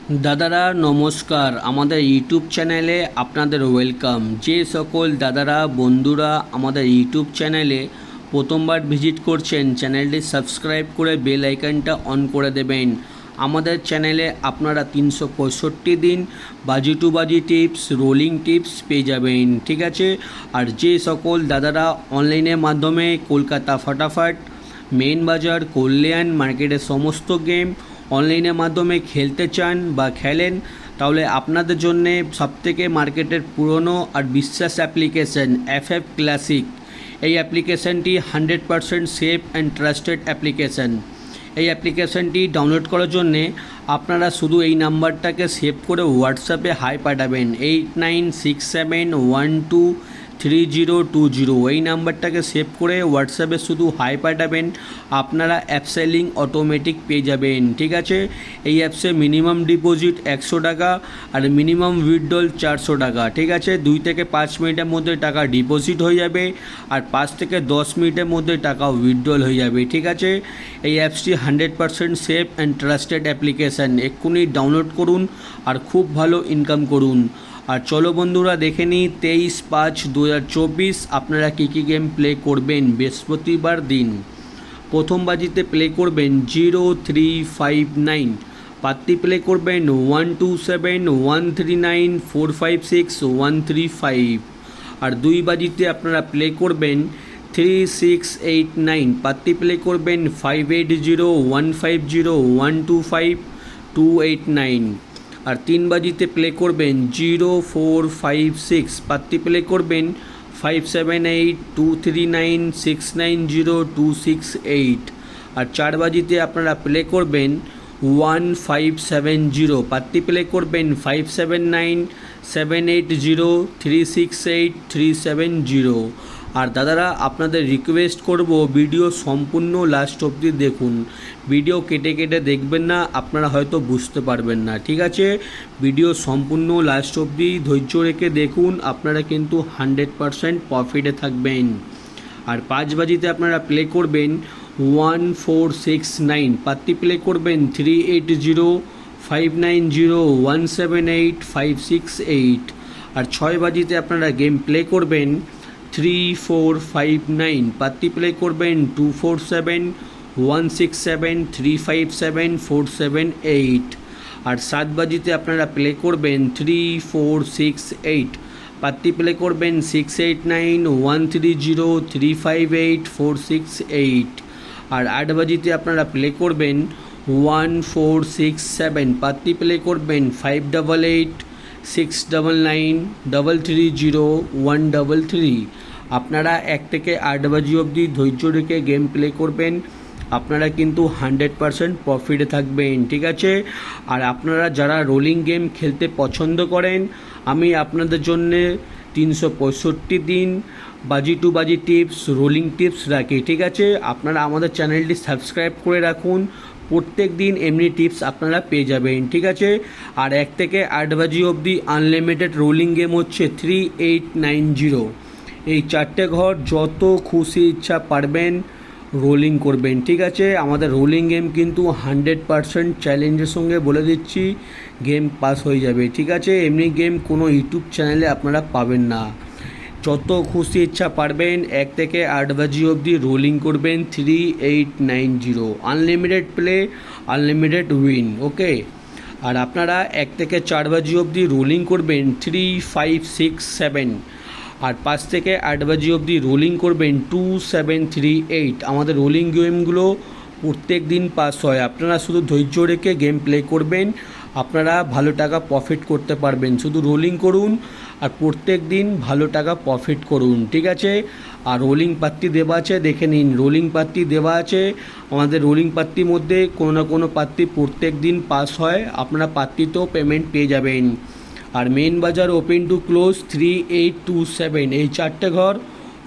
দাদারা নমস্কার, আমাদের ইউটিউব চ্যানেলে আপনাদের ওয়েলকাম। যে সকল দাদারা বন্ধুরা আমাদের ইউটিউব চ্যানেলে প্রথমবার ভিজিট করছেন, চ্যানেলটি সাবস্ক্রাইব করে বেল আইকনটা অন করে দেবেন। আমাদের চ্যানেলে আপনারা 365 দিন বাজি টু বাজি টিপস, রোলিং টিপস পেয়ে যাবেন, ঠিক আছে। আর যে সকল দাদারা অনলাইনের মাধ্যমে কলকাতা ফাটাফাট, মেন বাজার, কল্যাণ মার্কেটের সমস্ত গেম অনলাইনের মাধ্যমে খেলতে চান বা খেলেন, তাহলে আপনাদের জন্যে সবথেকে মার্কেটের পুরনো আর বিশ্বাস অ্যাপ্লিকেশন FF ক্লাসিক। এই অ্যাপ্লিকেশনটি 100% সেফ অ্যান্ড ট্রাস্টেড অ্যাপ্লিকেশন। এই অ্যাপ্লিকেশনটি ডাউনলোড করার জন্যে আপনারা শুধু এই নাম্বারটাকে সেভ করে হোয়াটসঅ্যাপে হাই পাঠাবেন, 8967123020। এই নাম্বারটাকে সেভ করে হোয়াটসঅ্যাপে শুধু হাই পাঠাবেন, আপনারা অ্যাপসে লিঙ্ক অটোমেটিক পেয়ে যাবেন, ঠিক আছে। এই অ্যাপসে মিনিমাম ডিপোজিট 100 টাকা আর মিনিমাম উইথড্রল 400 টাকা, ঠিক আছে। 2 থেকে 5 মিনিটের মধ্যে টাকা ডিপোজিট হয়ে যাবে আর 5 থেকে 10 মিনিটের মধ্যে টাকা উইথড্রল হয়ে যাবে, ঠিক আছে। এই অ্যাপসটি 100% সেফ অ্যান্ড ট্রাস্টেড অ্যাপ্লিকেশান। এক্ষুনি ডাউনলোড করুন আর খুব ভালো ইনকাম করুন। আর চলো বন্ধুরা দেখে নিই 23/5/2024 আপনারা কী কী গেম প্লে করবেন বৃহস্পতিবার দিন। প্রথম বাজিতে প্লে করবেন 0359, পাত্তি প্লে করবেন 127139456135। আর 2 বাজিতে আপনারা প্লে করবেন 3689, পাত্তি প্লে করবেন 580150125289। আর 3 বাজিতে প্লে করবেন 0456, পাত্তি প্লে করবেন 578239690268। আর 4 বাজিতে আপনারা প্লে করবেন 1570, পাত্তি প্লে করবেন 579780368370। আর দাদারা আপনাদের রিকোয়েস্ট করব, ভিডিও সম্পূর্ণ লাস্ট অবধি দেখুন। ভিডিও কেটে কেটে দেখবেন না, আপনারা হয়তো বুঝতে পারবেন না, ঠিক আছে। ভিডিও সম্পূর্ণ লাস্ট অবধি ধৈর্য রেখে দেখুন, আপনারা কিন্তু 100% প্রফিটে থাকবেন। আর 5 বাজিতে আপনারা প্লে করবেন 1469, পাত্তি প্লে করবেন 380590178568। আর 6 বাজিতে আপনারা গেম প্লে করবেন 3459, পাত্তি প্লে করবেন 247167357478। আর 7 বাজিতে আপনারা প্লে করবেন 3468, পাত্তি প্লে করবেন 689130358468। আর 8 বাজিতে আপনারা প্লে করবেন 1467, পাত্তি প্লে করবেন 588699330133। আপনারা 1 থেকে 8 বাজি অবধি ধৈর্য রেখে গেম প্লে করবেন, আপনারা কিন্তু 100% প্রফিটে থাকবেন, ঠিক আছে। আর আপনারা যারা রোলিং গেম খেলতে পছন্দ করেন, আমি আপনাদের জন্যে 365 দিন বাজি টু বাজি টিপস, রোলিং টিপস রাখি, ঠিক আছে। আপনারা আমাদের চ্যানেলটি সাবস্ক্রাইব করে রাখুন, প্রত্যেক দিন এমনি টিপস আপনারা পেয়ে যাবেন, ঠিক আছে। আর 1 থেকে 8 বাজি অবধি আনলিমিটেড রোলিং গেম হচ্ছে 3890। এই 4টে ঘর যত খুশি ইচ্ছা পারবেন রোলিং করবেন, ঠিক আছে। আমাদের রোলিং গেম কিন্তু 100% চ্যালেঞ্জের সঙ্গে বলে দিচ্ছি গেম পাস হয়ে যাবে, ঠিক আছে। এমনি গেম কোনো ইউটিউব চ্যানেলে আপনারা পাবেন না। যত খুশি ইচ্ছা পারবেন 1 থেকে 8 বাজি অবধি রোলিং করবেন 3890। আনলিমিটেড প্লে, আনলিমিটেড উইন, ওকে। আর আপনারা 1 থেকে 4 বাজি অবধি রোলিং করবেন 3567। আর 5 থেকে 8 বাজি অবধি রোলিং করবেন 2738। আমাদের রোলিং গেমগুলো প্রত্যেক দিন পাস হয়, আপনারা শুধু ধৈর্য রেখে গেম প্লে করবেন, আপনারা ভালো টাকা প্রফিট করতে পারবেন। শুধু রোলিং করুন আর প্রত্যেক দিন ভালো টাকা প্রফিট করুন, ঠিক আছে। আর রোলিং পাত্তি দেওয়া আছে, দেখে নিন, রোলিং পাত্তি দেওয়া আছে। আমাদের রোলিং পাত্তির মধ্যে কোনো না কোনো পাত্তি প্রত্যেক দিন পাস হয়, আপনারা পাত্তিতেও পেমেন্ট পেয়ে যাবেন। আর মেন বাজার ওপেন টু ক্লোজ 3827, এই 4টে ঘর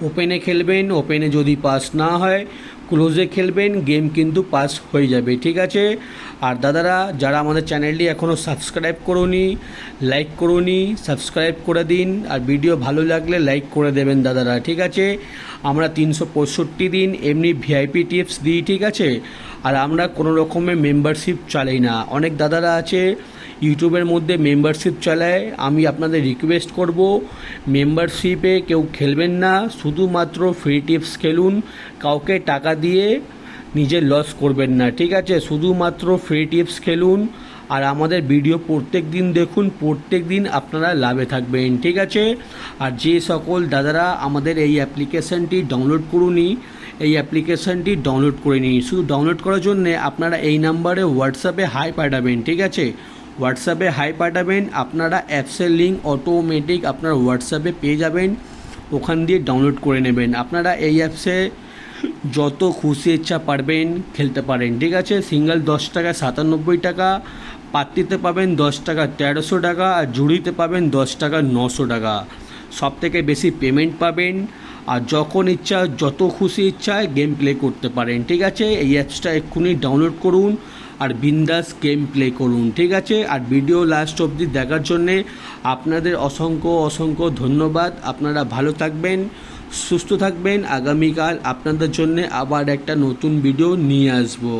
ওপেনে খেলবেন, ওপেনে যদি পাস না হয় ক্লোজে খেলবেন, গেম কিন্তু পাস হয়ে যাবে, ঠিক আছে। আর দাদারা যারা আমাদের চ্যানেলটি এখনও সাবস্ক্রাইব করোনি, লাইক করোনি, সাবস্ক্রাইব করে দিন। আর ভিডিও ভালো লাগলে লাইক করে দেবেন দাদারা, ঠিক আছে। আমরা 365 দিন এমনি ভিআইপি টিপস দিই, ঠিক আছে। আর আমরা কোনো রকমের মেম্বারশিপ চালাই না। অনেক দাদারা আছে ইউটিউবের মধ্যে মেম্বারশিপ চালায়। আমি আপনাদের রিকোয়েস্ট করব, মেম্বারশিপে কেউ খেলবেন না, শুধুমাত্র ফ্রি টিপস খেলুন, কাউকে টাকা দিয়ে নিজের লস করবেন না, ঠিক আছে? শুধুমাত্র ফ্রি টিপস খেলুন আর আমাদের ভিডিও প্রত্যেক দিন দেখুন, প্রত্যেক দিন আপনারা লাভে থাকবেন, ঠিক আছে? আর যে সকল দাদারা আমাদের এই অ্যাপ্লিকেশানটি ডাউনলোড করুনি, এই অ্যাপ্লিকেশানটি ডাউনলোড করে নিন। শুধু ডাউনলোড করার জন্যে আপনারা এই নাম্বারে হোয়াটসঅ্যাপে হাই পাঠাবেন, ঠিক আছে? হোয়াটসঅ্যাপে হাই পাঠাবেন, আপনারা অ্যাপসের লিঙ্ক অটোমেটিক আপনার হোয়াটসঅ্যাপে পেয়ে যাবেন, ওখান দিয়ে ডাউনলোড করে নেবেন। আপনারা এই অ্যাপসে যত খুশি ইচ্ছা পারবেন খেলতে পারেন, ঠিক আছে? সিঙ্গেল 10 টাকা 97 টাকা, পাত্তিতে পাবেন 10 টাকা 1300 টাকা, আর জুড়িতে পাবেন 10 টাকা 900 টাকা। সব থেকে বেশি পেমেন্ট পাবেন, আর যখন ইচ্ছা যত খুশি ইচ্ছায় গেম প্লে করতে পারেন, ঠিক আছে? এই অ্যাপসটা এক্ষুনি ডাউনলোড করুন আর বিন্দাস গেম প্লে করুন, ঠিক আছে? আর ভিডিও লাস্ট অবধি দেখার জন্যে আপনাদের অসংখ্য অসংখ্য ধন্যবাদ। আপনারা ভালো থাকবেন, সুস্থ থাকবেন। আগামীকাল আপনাদের জন্য আবার একটা নতুন ভিডিও নিয়ে আসবো।